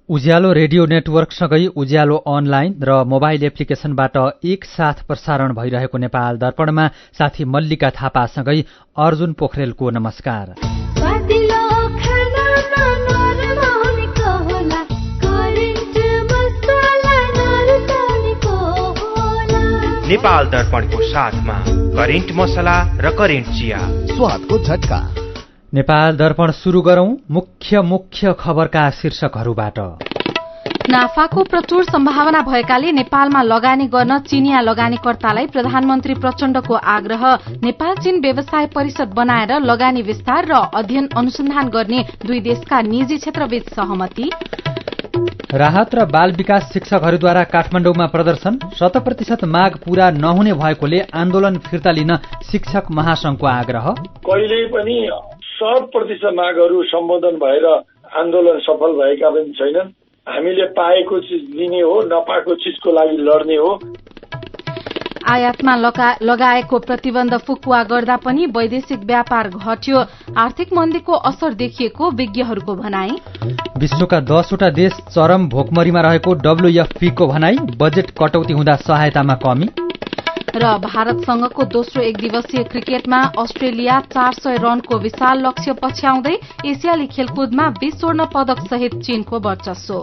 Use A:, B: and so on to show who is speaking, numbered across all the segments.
A: उज्यालो radio नेटवर्कसँगै उज्यालो online र mobile एप्लिकेशनबाट एकसाथ प्रसारण भइरहेको नेपाल दर्पणमा साथी मल्लिका थापासँगै अर्जुन पोखरेलको नमस्कार।
B: नेपाल दर्पणको साथमा करेन्ट मसला र करेन्ट चिया,
C: स्वादको झट्का।
A: नेपाल दर्पण सुरु गरौं मुख्य खबरका शीर्षकहरूबाट।
D: नाफाको प्रचुर सम्भावना भएकाले नेपालमा लगानी गर्न चीनिया लगानीकर्तालाई प्रधानमन्त्री प्रचण्डको आग्रह। नेपाल चीन व्यवसाय परिषद बनाएर लगानी विस्तार र अध्ययन अनुसन्धान गर्ने दुई देशका निजी क्षेत्रबीच सहमति।
A: राहत र बाल विकास शिक्षकहरूद्वारा काठमाडौँमा प्रदर्शन। 100% माग पूरा नहुने भएकोले आन्दोलन फिर्ता लिन शिक्षक महासंघको आग्रह।
E: कहिल्यै पनि 100% मागहरू सम्बोधन भएर आन्दोलन सफल भएका पनि छैनन्। हामीले पाएको चिज दिने हो, नपाएको चिजको लागि लड्ने हो।
D: आयातमा लगाएको प्रतिबन्ध फुकुवा गर्दा पनि वैदेशिक व्यापार घट्यो। आर्थिक मन्दीको असर देखिएको विज्ञहरूको भनाई।
A: विश्वका 10वटा देश चरम भोकमरीमा रहेको WFP को भनाई। बजेट कटौती हुँदा सहायतामा कमी।
D: र भारतसँगको दोस्रो एक दिवसीय क्रिकेटमा अस्ट्रेलिया 400 रनको विशाल लक्ष्य पछ्याउँदै एसियाली खेलकुदमा 20 स्वर्ण पदक सहित चीनको वर्चस्व।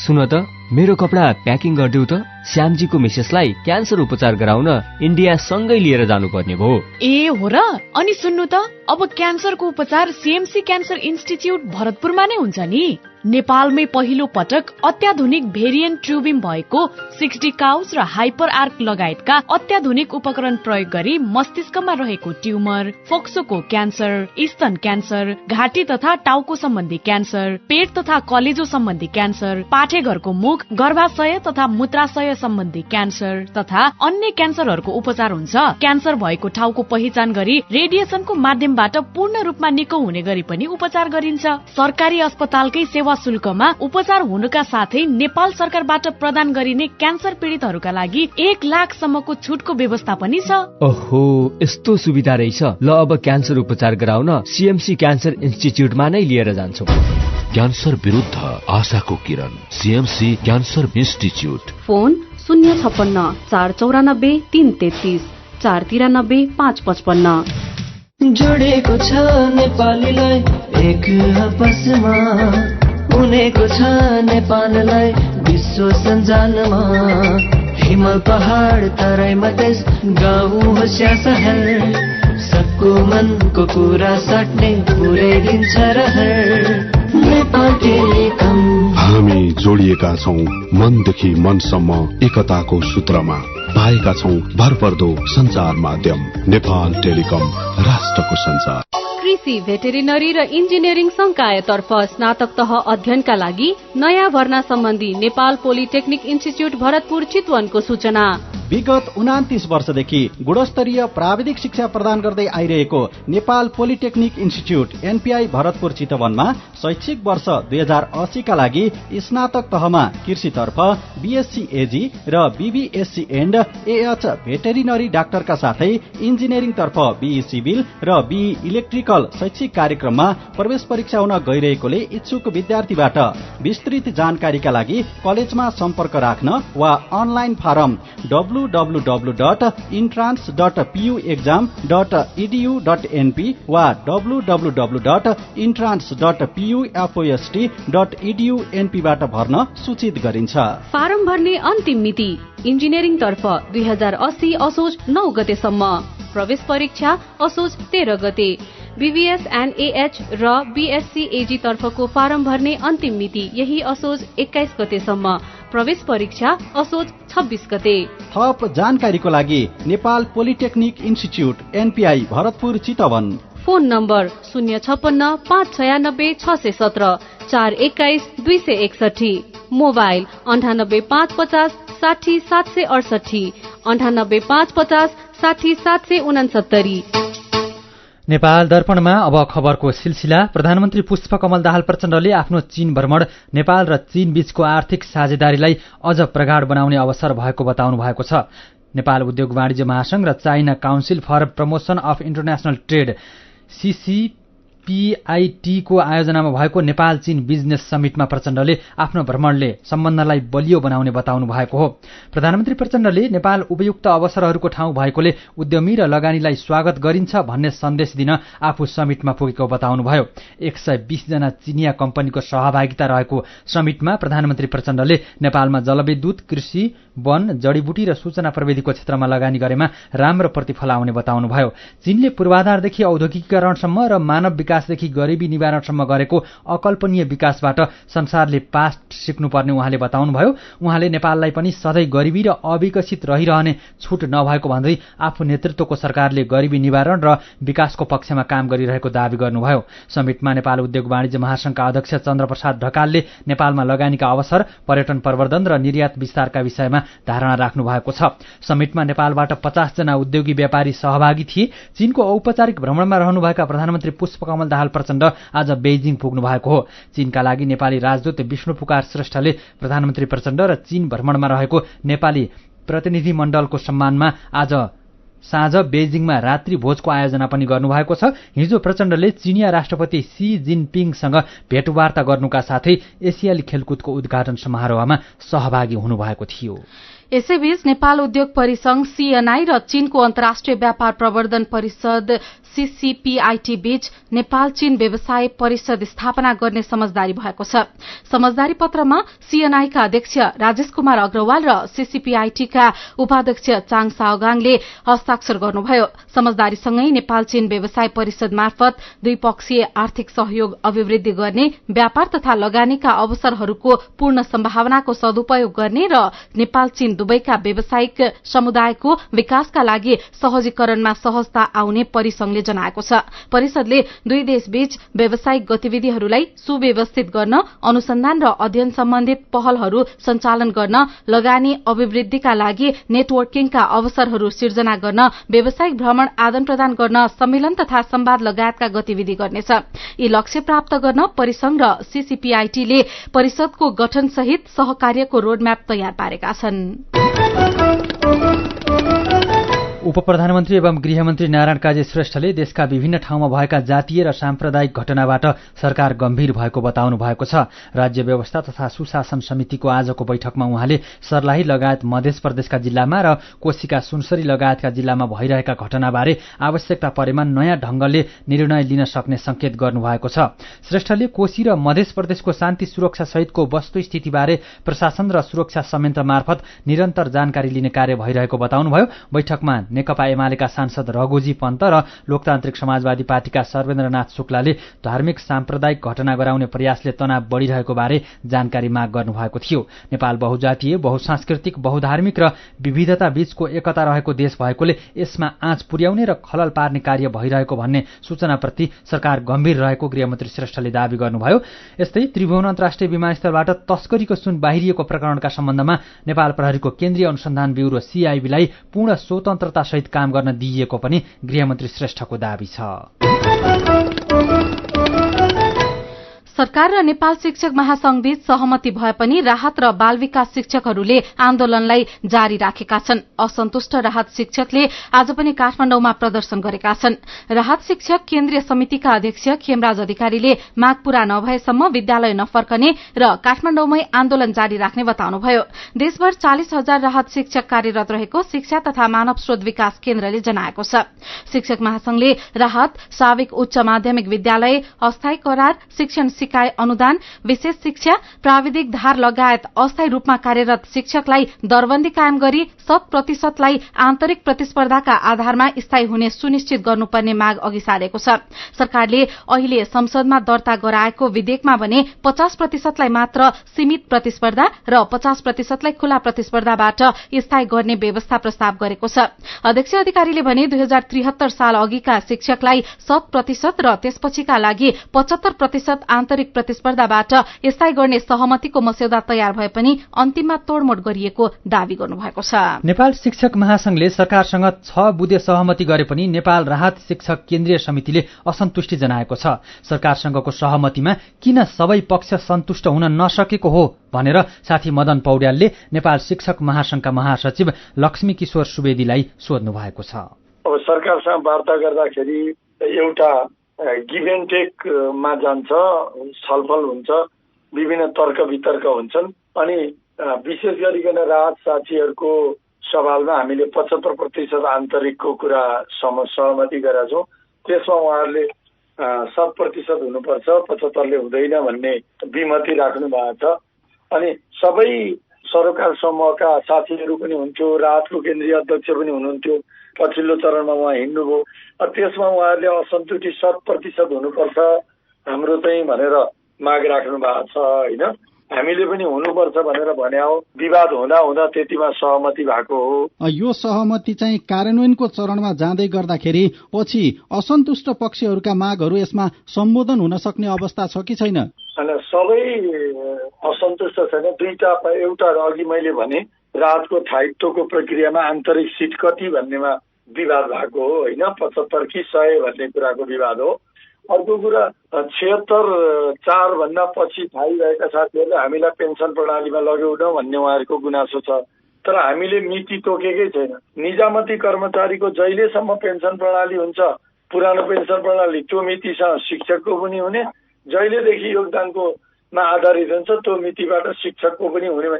F: सुन त, मेरो कपडा प्याकिङ गरिदेऊ त। श्यामजीको मिसेसलाई क्यान्सर उपचार गराउन इन्डिया सँगै लिएर जानुपर्ने भयो।
G: ए हो र? अनि सुन्नु त, अब क्यान्सरको उपचार CMC क्यान्सर इन्स्टिच्युट भरतपुरमा नै हुन्छ नि। नेपालमै पहिलो पटक अत्याधुनिक भेरिएन्ट ट्युबिम भएको 60 काउस र हाइपर आर्क लगायतका अत्याधुनिक उपकरण प्रयोग गरी मस्तिष्कमा रहेको ट्युमर, फोक्सोको क्यान्सर, स्तन क्यान्सर, घाँटी तथा टाउको सम्बन्धी क्यान्सर, पेट तथा कलेजो सम्बन्धी क्यान्सर, पाठेघरको मुख, गर्भाशय तथा मूत्राशय सम्बन्धी क्यान्सर तथा अन्य क्यान्सरहरूको उपचार हुन्छ। क्यान्सर भएको ठाउँको पहिचान गरी रेडिएसनको माध्यमबाट पूर्ण रूपमा निको हुने गरी पनि उपचार गरिन्छ। सरकारी अस्पतालकै सेवा शुल्कमा उपचार हुनुका साथै नेपाल सरकारबाट प्रदान गरिने क्यान्सर पीडितहरूका लागि 1 लाखसम्मको छुटको व्यवस्था पनि छ।
F: ओहो, यस्तो सुविधा रहेछ। ल, अब क्यान्सर उपचार गराउन CMC क्यान्सर इन्स्टिच्युटमा नै लिएर जान्छौँ।
H: क्यान्सर विरुद्ध आशाको किरण, CMC क्यान्सर इन्स्टिच्युट।
I: फोन 056 494 333 493 555।
J: जोडेको छ नेपालीलाई एक आपसमा, उनेको छ नेपाललाई विश्व सञ्जालमा। हिमाल पहाड तराई मधेस गाउँ होस् शहर, सबको मनको कुरा साट्ने पुर्याइदिन्छ रहर। नेपाल टेलिकम।
K: हामी जोडिएका छौं मनदेखि मनसम्म एकताको सूत्रमा। पाएका छौं भरपर्दो सञ्चार माध्यम नेपाल टेलिकम, राष्ट्रको सञ्चार।
I: कृषि, भेटेरिनरी र इन्जिनियरिङ संकायतर्फ स्नातक तह अध्ययनका लागि नयाँ भर्ना सम्बन्धी नेपाल पोलिटेक्निक इन्स्टिच्युट भरतपुर चितवनको सूचना।
L: विगत 29 वर्षदेखि गुणस्तरीय प्राविधिक शिक्षा प्रदान गर्दै आइरहेको Nepal polytechnic institute NPI Bharatpur चितवनमा शैक्षिक वर्ष 2080 का लागि स्नातक तहमा कृषितर्फ BSc AG र BBSc एन्ड AH भेटेरिनरी डाक्टरका साथै इन्जिनियरिङ तर्फ BE सिभिल र BE इलेक्ट्रिकल शैक्षिक कार्यक्रममा प्रवेश परीक्षा हुन गइरहेकोले इच्छुक विद्यार्थीबाट विस्तृत जानकारीका लागि कलेजमा सम्पर्क राख्न वा अनलाइन फारम www.entrance.puexam.edu.np वा www.entrance.pufost.edu.np बाट भर्न सूचित गरिन्छ।
I: फारम भर्ने अन्तिम मिति इन्जिनियरिङ तर्फ 2080 असोज 9 गतेसम्म। प्रवेश परीक्षा असोज 13 गते। BBS and AH र BSc AG तर्फको फारम भर्ने अन्तिम मिति यही असोज 21 गतेसम्म। प्रवेश परीक्षा असोज 26 गते।
L: थप जानकारीको लागि Nepal polytechnic institute NPI Bharatpur Chitwan.
I: Phone number 056 596 617 421 261। Mobile 98 550 60 768 98 550 60 769।
A: Nepal दर्पणमा अब खबरको सिलसिला। प्रधानमन्त्री पुष्पकमल दाहाल प्रचण्डले आफ्नो चीन भ्रमण नेपाल र चीन बीचको आर्थिक साझेदारीलाई अझ प्रगाढ बनाउने अवसर भएको बताउनु भएको छ। नेपाल उद्योग वाणिज्य महासंघ र China council for promotion of international trade CCPIT को आयोजनामा भएको नेपाल चीन बिजनेस समिटमा प्रचण्डले आफ्नो भ्रमणले सम्बन्धलाई बलियो बनाउने बताउनु भएको हो। प्रधानमन्त्री प्रचण्डले नेपाल उपयुक्त अवसरहरूको ठाउँ भएकोले उद्यमी र लगानीलाई स्वागत गरिन्छ भन्ने सन्देश दिन आफू समिटमा पुगेको बताउनुभयो। 120 जना चिनिया कम्पनीको सहभागिता रहेको समिटमा प्रधानमन्त्री प्रचण्डले नेपालमा जलविद्युत, कृषि, वन, जडीबुटी र सूचना प्रविधिको क्षेत्रमा लगानी गरेमा राम्रो प्रतिफल आउने बताउनुभयो। चीनले पूर्वाधारदेखि औद्योगिकीकरणसम्म र मानव विकासदेखि गरिबी निवारणसम्म गरेको अकल्पनीय विकासबाट संसारले पाठ सिक्नुपर्ने उहाँले बताउनुभयो। उहाँले नेपाललाई पनि सधैँ गरिबी र अविकसित रहिरहने छुट नभएको भन्दै आफू नेतृत्वको सरकारले गरिबी निवारण र विकासको पक्षमा काम गरिरहेको दावी गर्नुभयो। समिटमा नेपाल उद्योग वाणिज्य महासंघका अध्यक्ष चन्द्रप्रसाद ढकालले नेपालमा लगानीका अवसर, पर्यटन प्रवर्धन र निर्यात विस्तारका विषयमा धारणा राख्नु भएको छ। समिटमा नेपालबाट 50 जना उद्योगी व्यापारी सहभागी थिए। चीनको औपचारिक भ्रमणमा रहनुभएका प्रधानमन्त्री पुष्पकमल दाहाल प्रचण्ड आज बेइजिङ पुग्नु भएको हो। चीनका लागि नेपाली राजदूत विष्णुपुकार श्रेष्ठले प्रधानमन्त्री प्रचण्ड र चीन भ्रमणमा रहेको नेपाली प्रतिनिधिमण्डलको सम्मानमा आज साँझ बेइजिङमा रात्रि भोजको आयोजना पनि गर्नुभएको छ। हिजो प्रचण्डले चिनिया राष्ट्रपति सी जिनपिङसँग भेटवार्ता गर्नुका साथै एसियाली खेलकुदको उद्घाटन समारोहमा सहभागी हुनुभएको थियो।
D: यसैबीच नेपाल उद्योग परिसंघ CNI र चीनको अन्तर्राष्ट्रिय व्यापार प्रवर्धन परिषद CCPIT बीच नेपाल चीन व्यवसाय परिषद स्थापना गर्ने समझदारी भएको छ। समझदारी पत्रमा CNI का अध्यक्ष राजेश कुमार अग्रवाल र CCPIT का उपाध्यक्ष चाङ साओगाङले हस्ताक्षर गर्नुभयो। समझदारीसँगै नेपाल चीन व्यवसाय परिषद मार्फत द्विपक्षीय आर्थिक सहयोग अभिवृद्धि गर्ने, व्यापार तथा लगानीका अवसरहरूको पूर्ण सम्भावनाको सदुपयोग गर्ने र नेपाल चीन दुवैका व्यावसायिक समुदायको विकासका लागि सहजीकरणमा सहजता आउने परिसंघले जनाएको छ। परिषदले दुई देशबीच व्यावसायिक गतिविधिहरूलाई सुव्यवस्थित गर्न, अनुसन्धान र अध्ययन सम्बन्धित पहलहरू सञ्चालन गर्न, लगानी अभिवृद्धिका लागि नेटवर्किङका अवसरहरू सिर्जना गर्न, व्यावसायिक भ्रमण आदान प्रदान गर्न, सम्मेलन तथा संवाद लगायतका गतिविधि गर्नेछ। यी लक्ष्य प्राप्त गर्न परिसंघ र CCPIT ले परिषदको गठनसहित सहकार्यको रोडम्याप तयार पारेका छन्।
A: उपप्रधानमन्त्री एवं गृहमन्त्री नारायण काजी श्रेष्ठले देशका विभिन्न ठाउँमा भएका जातीय र साम्प्रदायिक घटनाबाट सरकार गम्भीर भएको बताउनु भएको छ। राज्य व्यवस्था तथा सुशासन समितिको आजको बैठकमा उहाँले सर्लाही लगायत मध्य प्रदेशका जिल्लामा र कोशीका सुनसरी लगायतका जिल्लामा भइरहेका घटनाबारे आवश्यकता परेमा नयाँ ढंगले निर्णय लिन सक्ने संकेत गर्नुभएको छ। श्रेष्ठले कोशी र मध्य प्रदेशको शान्ति सुरक्षा सहितको वस्तुस्थितिबारे प्रशासन र सुरक्षा संयन्त्र मार्फत निरन्तर जानकारी लिने कार्य भइरहेको बताउनुभयो। बैठकमा नेकपा एमालेका सांसद रघुजी पन्त र लोकतान्त्रिक समाजवादी पार्टीका सर्वेन्द्रनाथ शुक्लाले धार्मिक साम्प्रदायिक घटना गराउने प्रयासले तनाव बढ़िरहेको बारे जानकारी माग गर्नुभएको थियो। नेपाल बहुजातीय, बहुसांस्कृतिक, बहुधार्मिक र विविधता बीचको एकता रहेको देश भएकोले यसमा आँच पुर्याउने र खलल पार्ने कार्य भइरहेको भन्ने सूचनाप्रति सरकार गम्भीर रहेको गृहमन्त्री श्रेष्ठले दावी गर्नुभयो। यस्तै त्रिभुवन अन्तर्राष्ट्रिय विमानस्थलबाट तस्करीको सुन बाहिरिएको प्रकरणका सम्बन्धमा नेपाल प्रहरीको केन्द्रीय अनुसन्धान ब्यूरो CIB लाई पूर्ण स्वतन्त्रता सहित काम गर्न दिइएको पनि गृहमन्त्री श्रेष्ठको दावी छ।
D: सरकार र नेपाल शिक्षक महासंघबीच सहमति भए पनि राहत र बाल विकास शिक्षकहरूले आन्दोलनलाई जारी राखेका छन्। असन्तुष्ट राहत शिक्षकले आज पनि काठमाडौँमा प्रदर्शन गरेका छन्। राहत शिक्षक केन्द्रीय समितिका अध्यक्ष खेमराज अधिकारीले माग पूरा नभएसम्म विद्यालय नफर्कने र काठमाडौँमै आन्दोलन जारी राख्ने बताउनुभयो। देशभर 40,000 राहत शिक्षक कार्यरत रहेको शिक्षा तथा मानव स्रोत विकास केन्द्रले जनाएको छ। शिक्षक महासंघले राहत, साविक उच्च माध्यमिक विद्यालय, अस्थायी करार, शिक्षण सिकाइ अनुदान, विशेष शिक्षा, प्राविधिक धार लगायत अस्थायी रूपमा कार्यरत शिक्षकलाई दरबन्दी कायम गरी 100% आन्तरिक प्रतिस्पर्धाका आधारमा स्थायी हुने सुनिश्चित गर्नुपर्ने माग अघि सारेको छ। सरकारले अहिले संसदमा दर्ता गराएको विधेयकमा भने 50% मात्र सीमित प्रतिस्पर्धा र 50% खुला प्रतिस्पर्धाबाट स्थायी गर्ने व्यवस्था प्रस्ताव गरेको छ। अध्यक्ष अधिकारीले भने 2073 साल अघिका शिक्षकलाई 100% र त्यसपछिका लागि 75% आन्तरिक प्रतिस्पर्धाबाट स्थायी गर्ने सहमतिको मस्यौदा तयार भए पनि अन्तिममा तोडमोड गरिएको दावी गर्नुभएको छ।
A: नेपाल शिक्षक महासंघले सरकारसँग 6 बुँदे सहमति गरे पनि नेपाल राहत शिक्षक केन्द्रीय समितिले असन्तुष्टि जनाएको छ। सरकारसँगको सहमतिमा किन सबै पक्ष सन्तुष्ट हुन नसकेको हो भनेर साथी मदन पौड्यालले नेपाल शिक्षक महासंघका महासचिव लक्ष्मी किशोर सुवेदीलाई सोध्नु भएको छ।
E: अब सरकारसँग वार्ता गर्दाखेरि एउटा गिभ एन्ड टेकमा जान्छ, छलफल हुन्छ, विभिन्न तर्क वितर्क हुन्छन्। अनि विशेष गरिकन राहत साथीहरूको सवालमा हामीले 75% आन्तरिकको कुरा सहमति गरेका छौँ। त्यसमा उहाँहरूले 100% हुनुपर्छ, 75ले हुँदैन भन्ने विमति राख्नु भएको छ। अनि सबै सरोकार समूहका साथीहरू पनि हुन्थ्यो, राहतको केन्द्रीय अध्यक्ष पनि हुनुहुन्थ्यो, पछिल्लो चरणमा उहाँ हिँड्नुभयो। त्यसमा उहाँहरूले असन्तुष्टि 100% हुनुपर्छ हाम्रो चाहिँ भनेर माग राख्नु भएको छ होइन। हामीले पनि हुनुपर्छ भनेर भने हो, विवाद हुँदा हुँदा त्यतिमा सहमति भएको हो।
L: यो सहमति चाहिँ कार्यान्वयनको चरणमा जाँदै गर्दाखेरि पछि असन्तुष्ट पक्षहरूका मागहरू यसमा सम्बोधन हुन सक्ने अवस्था छ कि छैन?
E: सबै असन्तुष्ट छैन। एउटा अघि मैले भने राहतको स्थायित्वको प्रक्रियामा आन्तरिक सिट कति भन्नेमा विवाद भएको हो होइन, 75 कि 100 भन्ने कुराको विवाद हो। अर्को कुरा 76-4 भन्दा पछि थाहै रहेका साथीहरूले हामीलाई पेन्सन प्रणालीमा लगाउन भन्ने उहाँहरूको गुनासो छ। तर हामीले मिति तोकेकै छैन। निजामती कर्मचारीको जहिलेसम्म पेन्सन प्रणाली हुन्छ, पुरानो पेन्सन प्रणाली, त्यो मितिसँग शिक्षकको पनि हुने, जहिलेदेखि योगदानको मा आधारित हुन्छ त्यो मितिबाट शिक्षकको पनि हुने,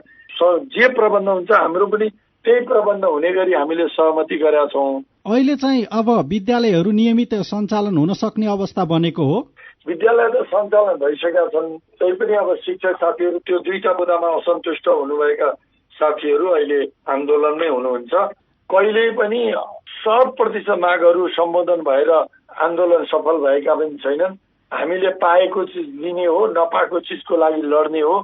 E: जे प्रबन्ध हुन्छ हाम्रो पनि त्यही प्रबन्ध हुने गरी हामीले सहमति गरेका छौँ।
L: अहिले चाहिँ अब विद्यालयहरू नियमित सञ्चालन हुन सक्ने अवस्था बनेको हो।
E: विद्यालय त सञ्चालन भइसकेका छन्, त्यही पनि अब शिक्षक साथीहरू त्यो दुईटा मुद्दामा असन्तुष्ट हुनुभएका साथीहरू अहिले आन्दोलनमै हुनुहुन्छ। कहिल्यै पनि 100% मागहरू सम्बोधन भएर आन्दोलन सफल भएका पनि छैनन्। हामीले पाएको चिज लिने हो, नपाएको चिजको लागि लड्ने हो।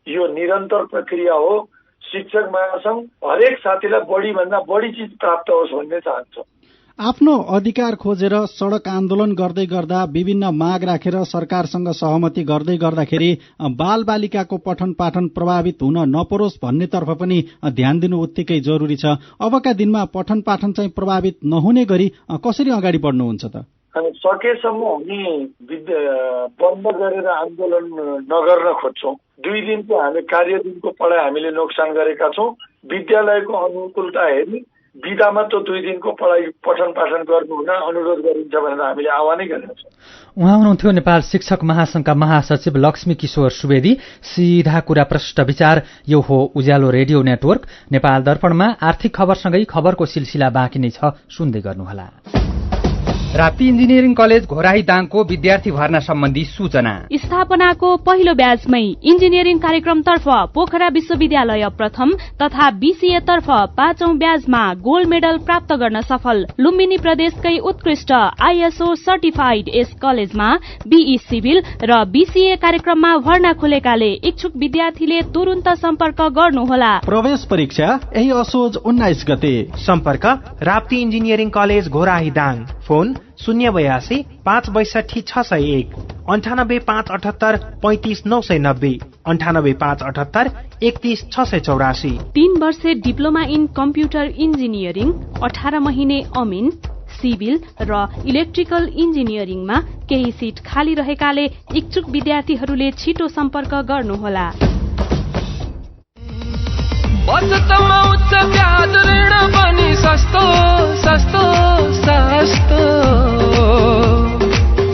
E: यो निरन्तर प्रक्रिया हो। शिक्षक महासंघ हरेक साथीलाई बढीभन्दा बढी चिज प्राप्त होस् भन्ने चाहन्छ।
L: आफ्नो अधिकार खोजेर सडक आन्दोलन गर्दै गर्दा विभिन्न माग राखेर सरकारसँग सहमति गर्दै गर्दाखेरि बालबालिकाको पठन पाठन प्रभावित हुन नपरोस् भन्नेतर्फ पनि ध्यान दिनु उत्तिकै जरुरी छ। अबका दिनमा पठन पाठन चाहिँ प्रभावित नहुने गरी कसरी अगाडि बढ्नुहुन्छ त?
E: अनि सकेसम्म हामी बन्द गरेर आन्दोलन नगर्न खोज्छौँ। 2 दिनको हामी कार्यदिनको पढाइ हामीले नोक्सान गरेका छौँ। विद्यालयको अनुकूलता हेरी बिदामा त 2 दिनको पढाइ पठन पाठन गर्नु हुन अनुरोध गरिन्छ भनेर हामीले आह्वानै गरेका छौँ।
A: उहाँ हुनुहुन्थ्यो नेपाल शिक्षक महासंघका महासचिव लक्ष्मी किशोर सुवेदी। सीधा कुरा प्रष्ट विचार, यो हो उज्यालो रेडियो नेटवर्क। नेपाल दर्पणमा आर्थिक खबरसँगै खबरको सिलसिला बाँकी नै छ, सुन्दै गर्नुहोला। राप्ती इन्जिनियरिङ कलेज घोराही दाङको विद्यार्थी भर्ना सम्बन्धी सूचना।
G: स्थापनाको पहिलो ब्याचमै इन्जिनियरिङ कार्यक्रमतर्फ पोखरा विश्वविद्यालय प्रथम तथा बीसीए तर्फ 5औं ब्याचमा गोल्ड मेडल प्राप्त गर्न सफल। लुम्बिनी प्रदेशकै उत्कृष्ट आईएसओ सर्टिफाइड यस कलेजमा बीई सिभिल र बीसीए कार्यक्रममा भर्ना खुलेकाले इच्छुक विद्यार्थीले तुरुन्त सम्पर्क गर्नुहोला।
L: प्रवेश परीक्षा यही असोज 19 गते।
B: सम्पर्क Rapti engineering college Ghorahi Dang. Phone 082 562 601 98 578 35 990 98 578 31 684।
G: 3 वर्षे डिप्लोमा इन कम्प्युटर इन्जिनियरिङ, 18 महिने अमिन, सिभिल र इलेक्ट्रिकल इन्जिनियरिङमा केही सिट खाली रहेकाले इच्छुक विद्यार्थीहरूले छिटो सम्पर्क गर्नुहोला।
J: बचतमा उच्च ब्याज ऋण पनि सस्तो सस्तो सस्तो,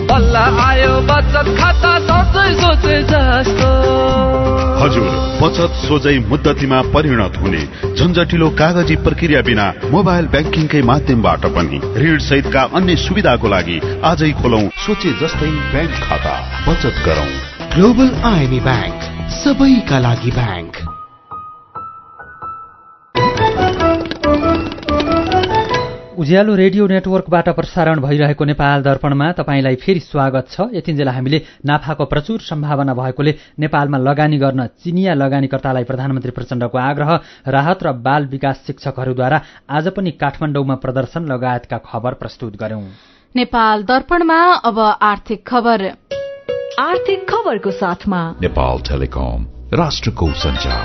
J: बल्ल आयो बचत खाता सोचे जस्तो।
K: हजुर, बचत सोझै मुद्दतीमा परिणत हुने झन्झटिलो कागजी प्रक्रिया बिना मोबाइल ब्याङ्किङकै माध्यमबाट पनि ऋण सहितका अन्य सुविधाको लागि आजै खोलौं सोचे जस्तै ब्याङ्क खाता। बचत गरौं।
C: ग्लोबल आईएमई ब्याङ्क, सबैका लागि ब्याङ्क।
A: उज्यालो रेडियो नेटवर्कबाट प्रसारण भइरहेको नेपाल दर्पणमा तपाईंलाई फेरि स्वागत छ। यतिन्जेल हामीले नाफाको प्रचुर सम्भावना भएकोले नेपालमा लगानी गर्न चिनिया लगानीकर्तालाई प्रधानमन्त्री प्रचण्डको आग्रह, राहत र बाल विकास शिक्षकहरूद्वारा आज पनि काठमाडौँमा प्रदर्शन लगायतका खबर प्रस्तुत गर्यौं।
D: नेपाल दर्पणमा अब आर्थिक खबर।
G: आर्थिक खबरको साथमा
H: नेपाल टेलिकम, राष्ट्रको सञ्चार।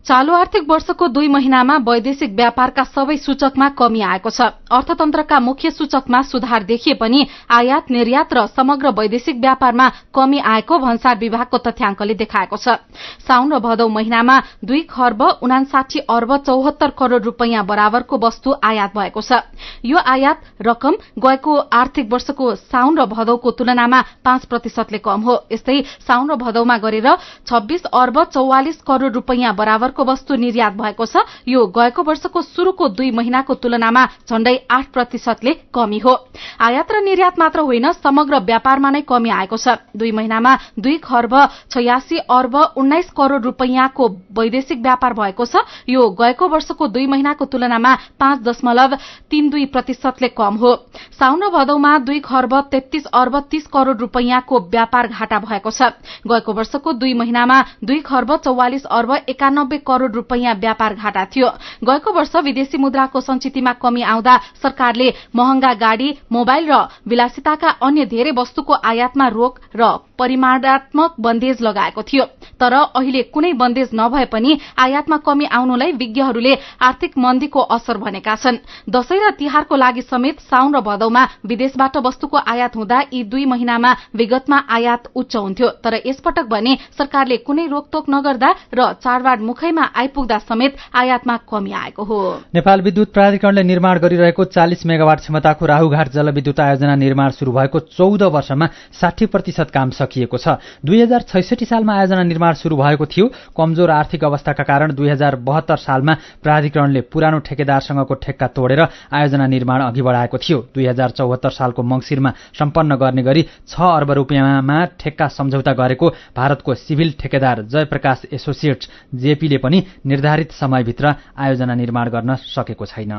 D: चालू आर्थिक वर्षको 2 महिनामा वैदेशिक व्यापारका सबै सूचकमा कमी आएको छ। अर्थतन्त्रका मुख्य सूचकमा सुधार देखिए पनि आयात निर्यात र समग्र वैदेशिक व्यापारमा कमी आएको भन्सार विभागको तथ्याङ्कले देखाएको छ। साउन र भदौ महिनामा 2 खर्ब 59 अर्ब 74 करोड़ रूपैयाँ बराबरको वस्तु आयात भएको छ। यो आयात रकम गएको आर्थिक वर्षको साउन र भदौको तुलनामा 5% ले कम हो। यस्तै साउन र भदौमा गरेर 26 अर्ब 44 करोड़ रूपैयाँ बराबर को वस्तु निर्यात भएको छ। यो गएको वर्षको शुरूको 2 महिनाको तुलनामा झण्डै 8% ले कमी हो। आयात र निर्यात मात्र होइन, समग्र व्यापारमा नै कमी आएको छ। 2 महिनामा 2 खर्ब 86 अर्ब 19 करोड़ रूपैयाँको वैदेशिक व्यापार भएको छ। यो गएको वर्षको 2 महिनाको तुलनामा 5.32% ले कम हो। साउन र भदौमा 2 खर्ब 33 अर्ब 30 करोड़ रूपैयाँको व्यापार घाटा भएको छ। गएको वर्षको 2 महिनामा 2 खर्ब 44 अर्ब 91 करोड़ रूपैयाँ व्यापार घाटा थियो। गएको वर्ष विदेशी मुद्राको सञ्चितमा कमी आउँदा सरकारले महँगा गाड़ी, मोबाइल र विलासिताका अन्य धेरै वस्तुको आयातमा रोक र परिमाणात्मक बन्देज लगाएको थियो। तर अहिले कुनै बन्देज नभए पनि आयातमा कमी आउनुलाई विज्ञहरूले आर्थिक मन्दीको असर भनेका छन्। दशैं र तिहारको लागि समेत साउन र भदौमा विदेशबाट वस्तुको आयात हुँदा यी 2 महिनामा विगतमा आयात उच्च हुन्थ्यो। तर यसपटक भने सरकारले कुनै रोकटोक नगर्दा र चाडबाड मुखैमा आइपुग्दा समेत आयातमा कमी आएको हो।
A: नेपाल विद्युत प्राधिकरणले निर्माण गरिरहेको 40 मेगावाट क्षमताको राहुघाट जलविद्युत आयोजना निर्माण शुरू भएको 14 वर्षमा 60% काम सकिएको छ। 2066 सालमा आयोजना निर्माण शुरू भएको थियो। कमजोर आर्थिक अवस्थाका कारण 2072 सालमा प्राधिकरणले पुरानो ठेकेदारसँगको ठेक्का तोडेर आयोजना निर्माण अघि बढाएको थियो। 2074 सालको मंसिरमा सम्पन्न गर्ने गरी 6 अर्ब रुपियाँमा ठेक्का सम्झौता गरेको भारतको सिभिल ठेकेदार जयप्रकाश एसोसिएट्स जेपीले पनि निर्धारित समयभित्र आयोजना निर्माण गर्न सकेको छैन।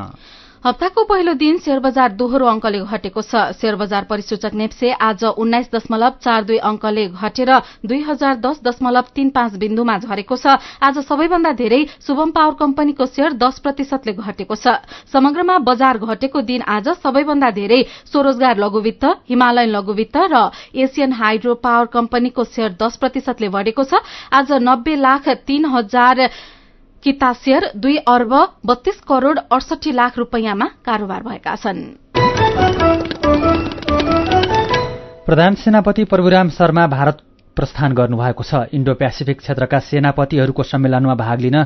D: हप्ताको पहिलो दिन शेयर बजार दोहोरो अंकले घटेको छ। शेयर बजार परिसूचक नेप्से आज 19.42 अंकले घटेर 2010.35 बिन्दुमा झरेको छ। आज सबैभन्दा धेरै शुभम पावर कम्पनीको शेयर 10% ले घटेको छ। समग्रमा बजार घटेको दिन आज सबैभन्दा धेरै स्वरोजगार लघुवित्त, हिमालयन लघुवित्त र एशियन हाइड्रो पावर कम्पनीको शेयर 10% ले बढेको छ। आज 90,03,000 किता शेयर 2 अर्ब 32 करोड़ 68 लाख रूपैयाँमा कारोबार भएका छन्।
A: प्रधान सेनापति प्रभुराम शर्मा भारत प्रस्थान गर्नुभएको छ। इन्डो पेसिफिक क्षेत्रका सेनापतिहरूको सम्मेलनमा भाग लिन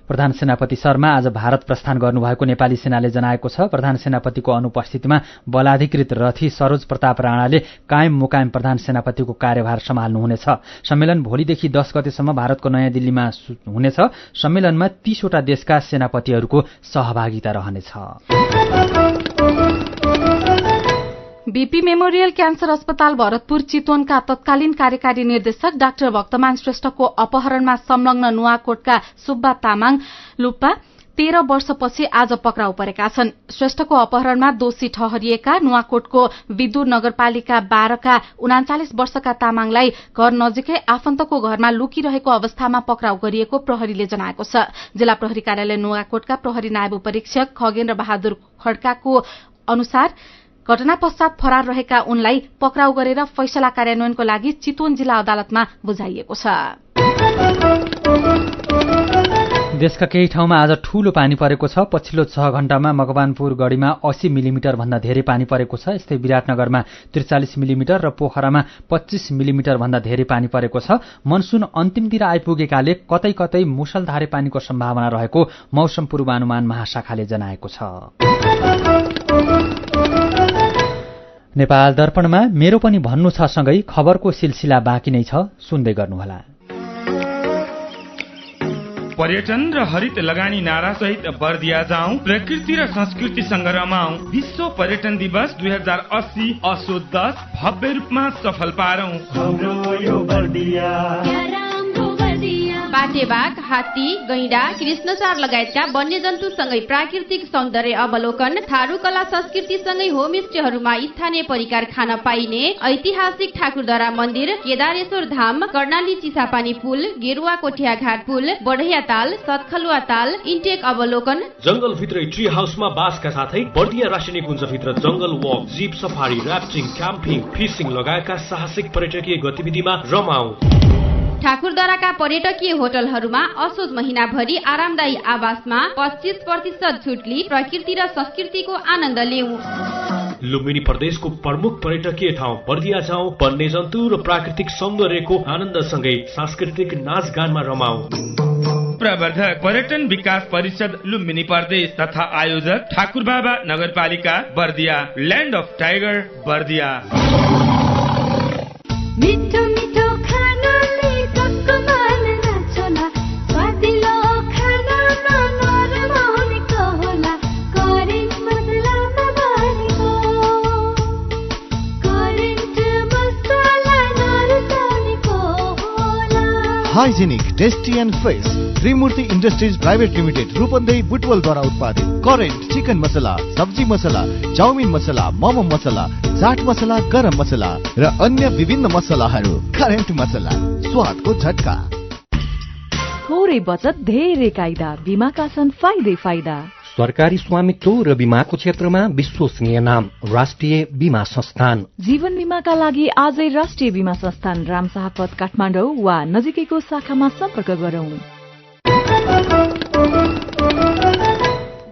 A: प्रधान सेनापति शर्मा आज भारत प्रस्थान गर्नुभएको नेपाली सेनाले जनाएको छ। प्रधान सेनापतिको अनुपस्थितिमा बलाधिकृत रथी सरोज प्रताप राणाले कायम मुकायम प्रधान सेनापतिको कार्यभार सम्हाल्नुहुनेछ। सम्मेलन भोलिदेखि 10 गतेसम्म भारतको नयाँ दिल्लीमा हुनेछ। सम्मेलनमा 30 वटा देशका सेनापतिहरूको सहभागिता रहनेछ।
D: बीपी मेमोरियल क्यान्सर अस्पताल भरतपुर चितवनका तत्कालीन कार्यकारी निर्देशक डाक्टर भक्तमान श्रेष्ठको अपहरणमा संलग्न नुवाकोटका सुब्बा तामाङ लुप्पा 13 वर्षपछि आज पक्राउ परेका छन्। श्रेष्ठको अपहरणमा दोषी ठहरिएका नुवाकोटको विदुर नगरपालिका 12 का 39 वर्षका तामाङलाई घर नजिकै आफन्तको घरमा लुकिरहेको अवस्थामा पक्राउ गरिएको प्रहरीले जनाएको छ। जिल्ला प्रहरी कार्यालय नुवाकोटका प्रहरी नायब उपरीक्षक खगेन्द्र बहादुर खड्काको अनुसार घटना पश्चात फरार रहेका उनलाई पक्राउ गरेर फैसला कार्यान्वयनको लागि चितवन जिल्ला अदालतमा बुझाइएको छ।
A: देशका केही ठाउँमा आज ठूलो पानी परेको छ। पछिल्लो 6 घण्टामा मकवानपुर गढीमा 80 मिलिमिटर भन्दा धेरै पानी परेको छ। यस्तै विराटनगरमा 43 मिलिमिटर र पोखरामा 25 मिलिमिटर भन्दा धेरै पानी परेको छ। मनसुन अन्तिमतिर आइपुगेकाले कतै कतै मुसलधारे पानीको सम्भावना रहेको मौसम पूर्वानुमान महाशाखाले जनाएको छ। नेपाल दर्पणमा मेरो पनि भन्नु छ सँगै खबरको सिलसिला बाँकी नै छ, सुन्दै गर्नुहोला।
M: पर्यटन र हरित लगानी नारा सहित बर्दिया जाउँ, प्रकृति र संस्कृतिसँग रमाउँ। विश्व पर्यटन दिवस 2080 असो 10 भव्य रूपमा सफल पारौं।
N: बाटेबाग, हात्ती, गैंडा, कृष्णसार लगायतका वन्यजन्तुसँगै प्राकृतिक सौन्दर्य अवलोकन, थारू कला संस्कृतिसँगै होमस्टेहरूमा स्थानीय परिकार खान पाइने, ऐतिहासिक ठाकुरद्वारा मन्दिर, केदारेश्वर धाम, कर्णाली चिसापानी पुल, गेरुवा कोठिया घाट पुल, बढैया ताल, सतखलुवा ताल, इन्टेक अवलोकन,
O: जंगल भित्रै ट्री हाउसमा बासका साथै बर्दिया राष्ट्रिय निकुञ्जभित्र जंगल walk, jeep safari, rafting, camping, fishing लगायतका साहसिक पर्यटकीय गतिविधिमा रमाऊ।
N: ठाकुरद्वाराका पर्यटकीय होटलहरूमा असोज महिनाभरि आरामदायी आवासमा 25% छुट लिई प्रकृति र संस्कृतिको आनन्द लिऊ।
O: लुम्बिनी प्रदेशको प्रमुख पर्यटकीय ठाउँ बर्दिया जाउँ, वन्यजन्तु र प्राकृतिक सौन्दर्यको आनन्दसँगै सांस्कृतिक नाचगानमा रमाऊ।
M: प्रवर्धक पर्यटन विकास परिषद लुम्बिनी प्रदेश तथा आयोजक ठाकुरबाबा नगरपालिका Bardiya, land of tiger Bardiya.
P: मिठो मिठो खानाले कसको मन नाच्ला, स्वादिलो खानामा नरमाउनेको होला, करेन्ट मसलामा बनेको, करेन्ट मसला नरुचाउनेको होला।
Q: Hygienic, tasty and fresh Trimurti industries private limited Rupandehi बुटवलद्वारा उत्पादित करेन्ट चिकन मसला, सब्जी मसला, चाउमिन मसला, मोमो मसला, चाट मसला, गरम मसला र अन्य विभिन्न मसलाहरू। करेन्ट मसला, स्वादको झट्का।
R: थोरै बचत धेरै कायदा, बीमाका छन् फाइदै फाइदा।
S: सरकारी स्वामित्व र बीमाको क्षेत्रमा विश्वसनीय नाम राष्ट्रिय बीमा संस्थान।
R: जीवन बीमाका लागि आजै राष्ट्रिय बीमा संस्थान रामशाहपथ काठमाडौँ वा नजिकैको शाखामा सम्पर्क गरौं।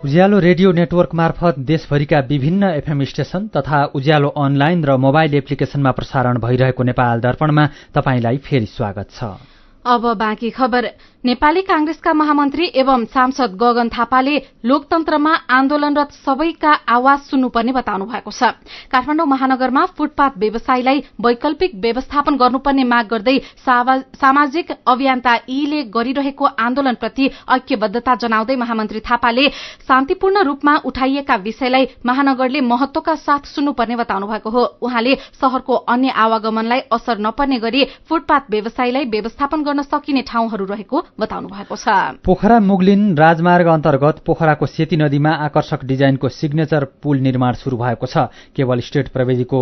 A: उज्यालो रेडियो नेटवर्क मार्फत देशभरिका विभिन्न एफएम स्टेशन तथा उज्यालो अनलाइन र मोबाइल एप्लिकेशनमा प्रसारण भइरहेको नेपाल दर्पणमा तपाईंलाई फेरि स्वागत छ।
D: अब बाँकी खबर। नेपाली कांग्रेसका महामन्त्री एवं सांसद गगन थापाले लोकतन्त्रमा आन्दोलनरत सबैका आवाज सुन्नुपर्ने बताउनु भएको छ। काठमाडौँ महानगरमा फुटपाथ व्यवसायीलाई वैकल्पिक व्यवस्थापन गर्नुपर्ने माग गर्दै सामाजिक अभियन्ता ईले गरिरहेको आन्दोलनप्रति ऐक्यबद्धता जनाउँदै महामन्त्री थापाले शान्तिपूर्ण रूपमा उठाइएका विषयलाई महानगरले महत्वका साथ सुन्नुपर्ने बताउनु भएको हो। उहाँले शहरको अन्य आवागमनलाई असर नपर्ने गरी फुटपाथ व्यवसायीलाई व्यवस्थापन गर्न सकिने ठाउँहरू रहेको बताउनु भएको छ।
A: पोखरा मुगलिन राजमार्ग अन्तर्गत पोखराको सेती नदीमा आकर्षक डिजाइनको सिग्नेचर पुल निर्माण शुरू भएको छ। केवल स्टेट प्रविधिको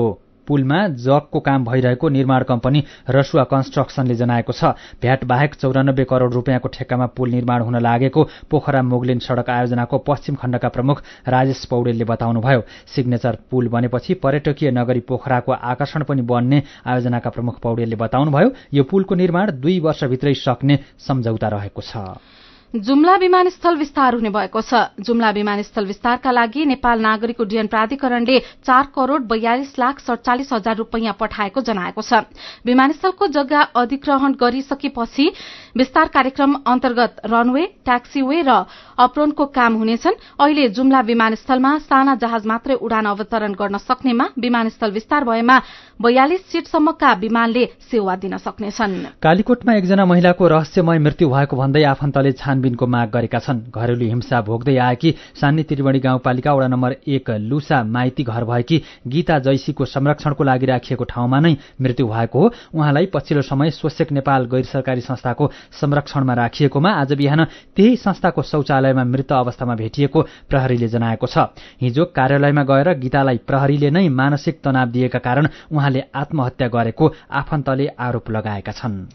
A: पुलमा जगको काम भइरहेको निर्माण कम्पनी रसुवा कन्स्ट्रक्सनले जनाएको छ। भ्याट बाहेक 94 करोड़ रुपियाँको ठेक्कामा पुल निर्माण हुन लागेको पोखरा मुगलिन सड़क आयोजनाको पश्चिम खण्डका प्रमुख राजेश पौडेलले बताउनुभयो। सिग्नेचर पुल बनेपछि पर्यटकीय नगरी पोखराको आकर्षण पनि बन्ने आयोजनाका प्रमुख पौडेलले बताउनुभयो। यो पुलको निर्माण 2 वर्षभित्रै सक्ने सम्झौता रहेको छ।
D: जुम्ला विमानस्थल विस्तार हुने भएको छ। जुम्ला विमानस्थल विस्तारका लागि नेपाल नागरिक उड्डयन प्राधिकरणले 4 करोड़ 42,47,000 रुपैयाँ पठाएको जनाएको छ। विमानस्थलको जग्गा अधिग्रहण गरिसकेपछि विस्तार कार्यक्रम अन्तर्गत रनवे, ट्याक्सीवे र अप्रोनको काम हुनेछन्। अहिले जुम्ला विमानस्थलमा साना जहाज मात्रै उडान अवतरण गर्न सक्नेमा विमानस्थल विस्तार भएमा 42 सीटसम्मका विमानले सेवा दिन सक्नेछन्।
A: कालीकोटमा एकजना महिलाको रहस्यमय मृत्यु भएको भन्दै आफन्तले छानबिनको माग गरेका छन्। घरेलु हिंसा भोग्दै आएकी सान्नी त्रिवेणी गाउँपालिका वडा नम्बर 1 लुसा माइती घर भएकी गीता जैसीको संरक्षणको लागि राखिएको ठाउँमा नै मृत्यु भएको हो। उहाँलाई पछिल्लो समय सोसेक नेपाल गैर सरकारी संस्थाको संरक्षणमा राखिएकोमा आज बिहान त्यही संस्थाको शौचालयमा मृत अवस्थामा भेटिएको प्रहरीले जनाएको छ। हिजो कार्यालयमा गएर गीतालाई प्रहरीले नै मानसिक तनाव दिएका कारण उहाँले आत्महत्या गरेको आफन्तले आरोप लगाएका छन्।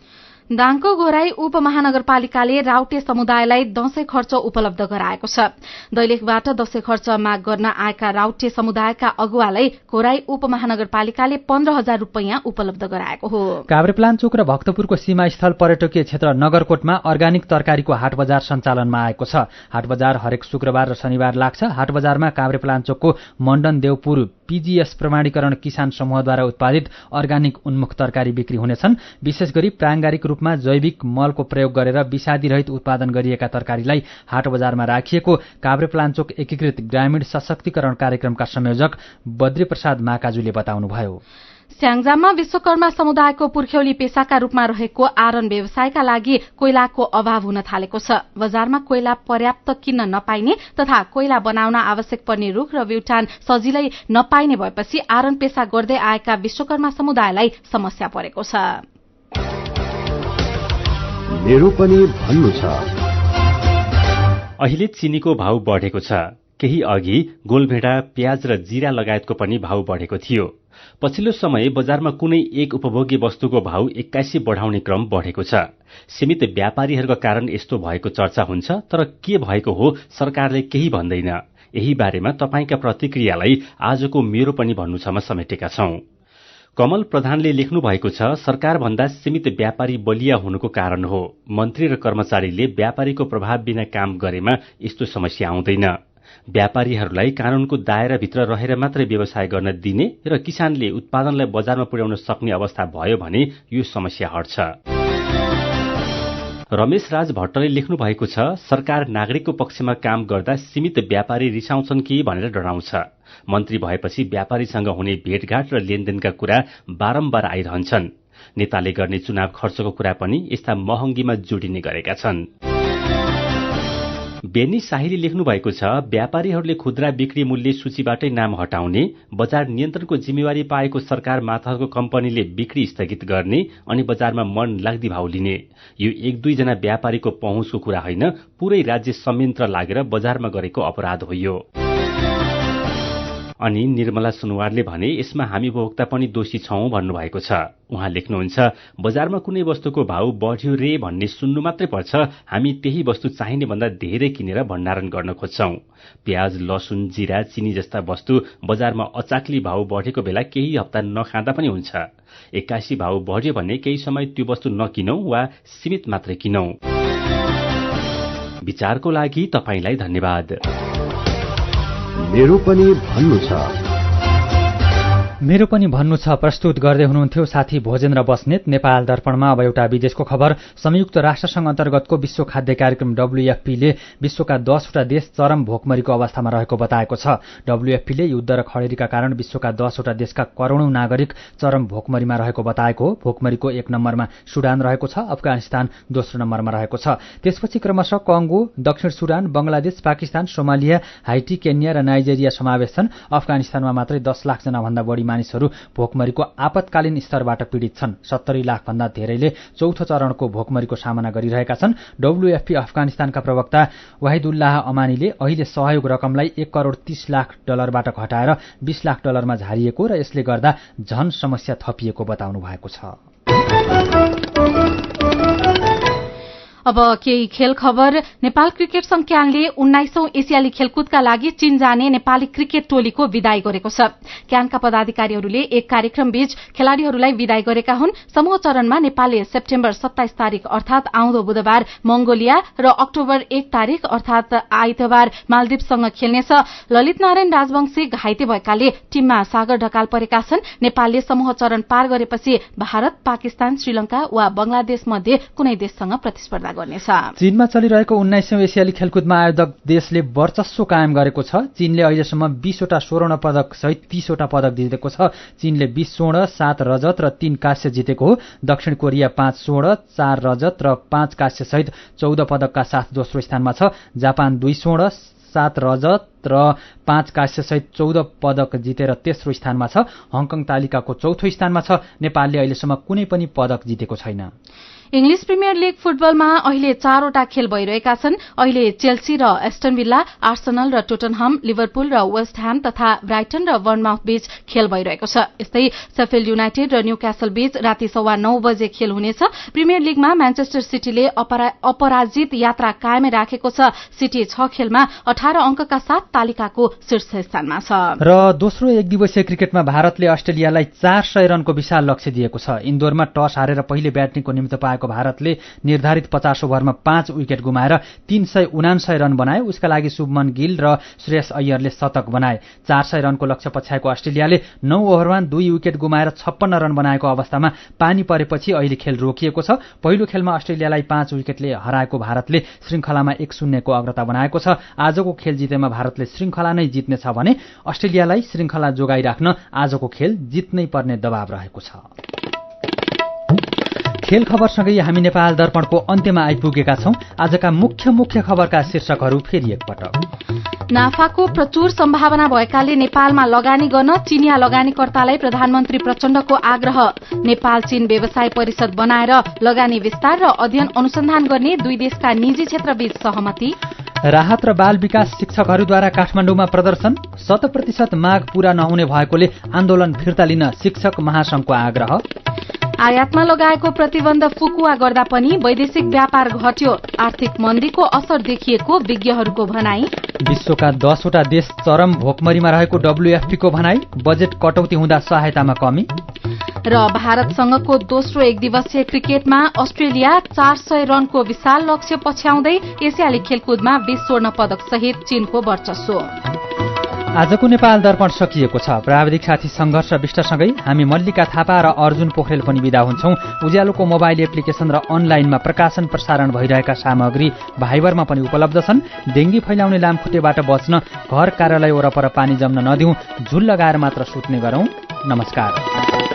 D: दाङको घोराई उपमहानगरपालिकाले राउटे समुदायलाई दशैं खर्च उपलब्ध गराएको छ। दैलेखबाट दशैं खर्च माग गर्न आएका राउटे समुदायका अगुवालाई घोराई उपमहानगरपालिकाले 15,000 रुपैयाँ उपलब्ध गराएको हो।
A: काभ्रेपलाञ्चोक र भक्तपुरको सीमास्थल पर्यटकीय क्षेत्र नगरकोटमा अर्गानिक तरकारीको हाट बजार सञ्चालनमा आएको छ। हाट बजार हरेक शुक्रबार र शनिबार लाग्छ। हाट बजारमा काभ्रेपलाञ्चोकको मण्डन देवपुर पीजीएस प्रमाणीकरण किसान समूहद्वारा उत्पादित अर्गानिक उन्मुख तरकारी बिक्री हुनेछन्। विशेष गरी प्राङ्गारिक रूपमा जैविक मलको प्रयोग गरेर विषादी रहित उत्पादन गरिएका तरकारीलाई हाट बजारमा राखिएको काभ्रेपलाञ्चोक एकीकृत ग्रामीण सशक्तिकरण कार्यक्रमका संयोजक बद्रीप्रसाद माकाजुले बताउनुभयो।
D: स्याङ्जाममा विश्वकर्मा समुदायको पुर्ख्यौली पेसाका रूपमा रहेको आरन व्यवसायका लागि कोइलाको अभाव हुन थालेको छ। बजारमा कोइला पर्याप्त किन्न नपाइने तथा कोइला बनाउन आवश्यक पर्ने रूख र ब्युटान सजिलै नपाइने भएपछि आरन पेसा गर्दै आएका विश्वकर्मा समुदायलाई समस्या परेको छ।
T: मेरो पनि भन्नु छ।
U: अहिले चिनीको भाव बढेको छ। केही अघि गोलभेडा, प्याज र जीरा लगायतको पनि भाव बढेको थियो। पछिल्लो समय बजारमा कुनै एक उपभोग्य वस्तुको भाव 81 बढाउने क्रम बढेको छ। सीमित व्यापारीहरूका कारण यस्तो भएको चर्चा हुन्छ, तर के भएको हो सरकारले केही भन्दैन। यही बारेमा तपाईंका प्रतिक्रियालाई आजको मेरो पनि भन्नु छमा समेटेका छौं। कमल प्रधानले लेख्नु भएको छ, सरकारभन्दा सीमित व्यापारी बलिया हुनुको कारण हो। मन्त्री र कर्मचारीले व्यापारीको प्रभाव बिना काम गरेमा यस्तो समस्या आउँदैन। व्यापारीहरूलाई कानूनको दायराभित्र रहेर मात्रै व्यवसाय गर्न दिने र किसानले उत्पादनलाई बजारमा पुर्याउन सक्ने अवस्था भयो भने यो समस्या हट्छ। रमेश राज भट्टले लेख्नु भएको छ, सरकार नागरिकको पक्षमा काम गर्दा सीमित व्यापारी रिसाउँछन् कि भनेर डराउँछ। मन्त्री भएपछि व्यापारीसँग हुने भेटघाट र लेनदेनका कुरा बारम्बार आइरहन्छन्। नेताले गर्ने चुनाव खर्चको कुरा पनि यस्ता महँगीमा जोडिने गरेका छन्। बेनी शाहीले लेख्नु भएको छ, व्यापारीहरूले खुद्रा बिक्री मूल्य सूचीबाटै नाम हटाउने, बजार नियन्त्रणको जिम्मेवारी पाएको सरकार माथको कम्पनीले बिक्री स्थगित गर्ने अनि बजारमा मन लाग्दी भाव लिने। यो 1-2 जना व्यापारीको पहुँचको कुरा होइन, पूरै राज्य संयन्त्र लागेर बजारमा गरेको अपराध हो यो। अनि निर्मला सुनवारले भने, यसमा हामी उपभोक्ता पनि दोषी छौं भन्नुभएको छ। उहाँ लेख्नुहुन्छ, बजारमा कुनै वस्तुको भाव बढ्यो रे भन्ने सुन्नु मात्रै पर्छ, हामी त्यही वस्तु चाहिने भन्दा धेरै किनेर भण्डारण गर्न खोज्छौं। प्याज, लसुन, जीरा, चिनी जस्ता वस्तु बजारमा अचाक्ली भाव बढेको बेला केही हप्ता नखाँदा पनि हुन्छ। 81 भाव बढ्यो भने केही समय त्यो वस्तु नकिनौं वा सीमित मात्रै किनौं। विचारको लागि तपाईलाई धन्यवाद।
T: मेरो पनि भन्नु छ।
A: मेरो पनि भन्नु छ प्रस्तुत गर्दै हुनुहुन्थ्यो साथी भोजेन्द्र बस्नेत। नेपाल दर्पणमा अब एउटा विदेशको खबर। संयुक्त राष्ट्रसङ्घ अन्तर्गतको विश्व खाद्य कार्यक्रम WFPले विश्वका 10वटा देश चरम भोकमरीको अवस्थामा रहेको बताएको छ। WFPले युद्ध र खडेरीका कारण विश्वका 10वटा देशका करोडौं नागरिक चरम भोकमरीमा रहेको बताएको हो। भोकमरीको 1 नम्बरमा सुडान रहेको छ, अफगानिस्तान दोस्रो नम्बरमा रहेको छ। त्यसपछि क्रमशः कंगो, दक्षिण Sudan, Bangladesh, Pakistan, Somalia, high tea, Kenya र नाइजेरिया समावेश छन्। अफगानिस्तानमा मात्रै 10 लाख जना भन्दा बढी मानिसहरू भोकमरीको आपतकालीन स्तरबाट पीडित छन्। 70 लाख भन्दा धेरैले चौथो चरणको भोकमरीको सामना गरिरहेका छन्। WFP अफगानिस्तानका प्रवक्ता वाहिदुल्लाह अमानीले अहिले सहयोग रकमलाई $1.30 लाख घटाएर $20 लाखमा झारिएको र यसले गर्दा झन समस्या थपिएको बताउनु भएको छ।
D: अब केही खेल खबर। नेपाल क्रिकेट संघ क्यानले 19औं एसियाली खेलकुदका लागि चीन जाने नेपाली क्रिकेट टोलीको विदाई गरेको छ। क्यानका पदाधिकारीहरूले एक कार्यक्रम बीच खेलाड़ीहरूलाई विदाई गरेका हुन्। समूह चरणमा नेपालले सेप्टेम्बर 27 तारिक अर्थात आउँदो बुधबार मंगोलिया र अक्टोबर 1 तारिक अर्थात आइतबार मालदिवसँग खेल्नेछ। ललित नारायण राजवंशी घाइते भएकाले टीममा सागर ढकाल परेका छन्। नेपालले समूह चरण पार गरेपछि भारत, पाकिस्तान, श्रीलंका वा बंगलादेश मध्ये कुनै देशसँग प्रतिस्पर्धा गर्नेछ।
A: चीनमा चलिरहेको 19औं एसियाली खेलकुदमा आयोजक देशले वर्चस्व कायम गरेको छ। चीनले अहिलेसम्म 20वटा स्वर्ण पदक सहित 30वटा पदक जितेको छ। चीनले 20 स्वर्ण, 7 रजत र 3 कांस्य जितेको हो। दक्षिण कोरिया 5 स्वर्ण, 4 रजत र 5 कांस्य सहित 14 पदकका साथ दोस्रो स्थानमा छ। जापान 2 स्वर्ण, 7 रजत र 5 कांस्य सहित 14 पदक जितेर तेस्रो स्थानमा छ। हङकङ तालिकाको चौथो स्थानमा छ। नेपालले अहिलेसम्म कुनै पनि पदक जितेको छैन।
D: इंग्लिश प्रिमियर लीग फुटबलमा अहिले 4वटा खेल भइरहेका छन्। अहिले चेल्सी र एस्टन विल्ला, आर्सेनल र टोटनहम, लिभरपुल र वेस्ट ह्याम तथा ब्राइटन र बर्नमाउथ बीच खेल भइरहेको छ। यस्तै शेफिल्ड युनाइटेड र न्यूक्यासल बीच राति 9:15 बजे खेल हुनेछ। प्रिमियर लीगमा म्यान्चेस्टर सिटीले अपराजित यात्रा कायमै राखेको छ। सिटी 6 खेलमा 18 अंकका साथ तालिकाको शीर्ष स्थानमा छ। र
A: दोस्रो एक दिवसीय क्रिकेटमा भारतले अस्ट्रेलियालाई 400 रनको विशाल लक्ष्य दिएको छ। इन्दोरमा टस हारेर पहिले ब्याटिङको निमित्त पाएको भारतले निर्धारित 50 ओभरमा 5 विकेट गुमाएर 379 रन बनाए। उसका लागि शुभमन गिल र श्रेयस अय्यरले शतक बनाए। 400 रनको लक्ष्य पछ्याएको अस्ट्रेलियाले 9 ओभरमा 2 विकेट गुमाएर 56 रन बनाएको अवस्थामा पानी परेपछि अहिले खेल रोकिएको छ। पहिलो खेलमा अस्ट्रेलियालाई 5 विकेटले हराएको भारतले श्रृंखलामा 1-0 को अग्रता बनाएको छ। आजको खेल जितेमा भारतले श्रृंखला नै जित्नेछ भने अस्ट्रेलियालाई श्रृंखला जोगाइराख्न आजको खेल जित्नै पर्ने दबाव रहेको छ। खेल खबरसँगै हामी नेपाल दर्पणको अन्त्यमा आइपुगेका छौं। आजका मुख्य खबरका शीर्षकहरू फेरि एकपटक।
D: नाफाको प्रचुर सम्भावना भएकाले नेपालमा लगानी गर्न चीनिया लगानीकर्तालाई प्रधानमन्त्री प्रचण्डको आग्रह। नेपाल चीन व्यवसाय परिषद बनाएर लगानी विस्तार र अध्ययन अनुसन्धान गर्ने दुई देशका निजी क्षेत्रबीच सहमति।
A: राहत र बाल विकास शिक्षकहरूद्वारा काठमाडौँमा प्रदर्शन। 100% माग पूरा नहुने भएकोले आन्दोलन फिर्ता लिन शिक्षक महासंघको आग्रह।
D: आयातमा लगाएको प्रतिबन्ध फुकुवा गर्दा पनि वैदेशिक व्यापार घट्यो। आर्थिक मन्दीको असर देखिएको विज्ञहरूको भनाई।
A: विश्वका 10वटा देश चरम भोकमरीमा रहेको WFP को भनाई। बजेट कटौती हुँदा सहायतामा कमी।
D: र भारतसँगको दोस्रो एक दिवसीय क्रिकेटमा अस्ट्रेलिया 400 रनको विशाल लक्ष्य पछ्याउँदै एसियाली खेलकुदमा 20 स्वर्ण पदक सहित चीनको वर्चस्व।
A: आजको नेपाल दर्पण सकिएको छ। प्राविधिक साथी संघर्ष विष्टसँगै हामी मल्लिका थापा र अर्जुन पोखरेल पनि बिदा हुन्छौं। उज्यालोको मोबाइल एप्लिकेशन र अनलाइनमा प्रकाशन प्रसारण भइरहेका सामग्री भाइबरमा पनि उपलब्ध छन्। डेंगी फैलाउने लामखुट्टेबाट बच्न घर कार्यालय वरपर पानी जम्न नदिउँ, झुल लगाएर मात्र सुत्ने गरौं। नमस्कार।